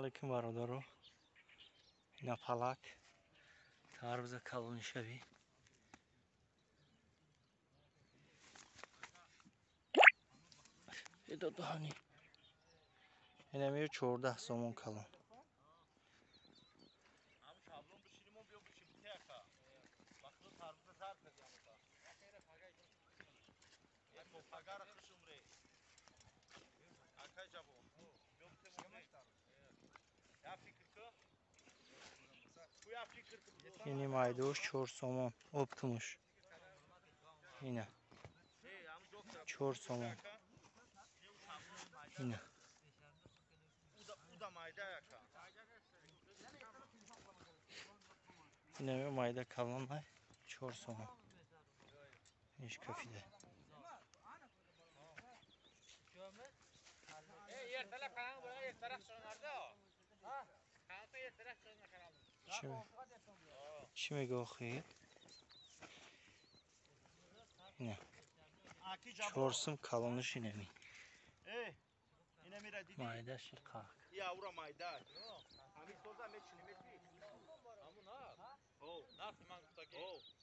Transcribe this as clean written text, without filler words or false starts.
Selamünaleyküm varodaru. Yine palak. Tarbize kalın şevi. Bir de hani. Yine bir çorda somon kalın. Yeni maydoş, çor somon, optumuş. Yine. Çor somon. Yine. Yine bir mayda kalanlar, çor somon. İş kafide. Şimdi goxi. Yine. Çorsum kalınış yine mi? Mayda şıkkak. Yavru mayda. Ami soza meçini metri. Amu na. Oh. Na man tutaki. Oh.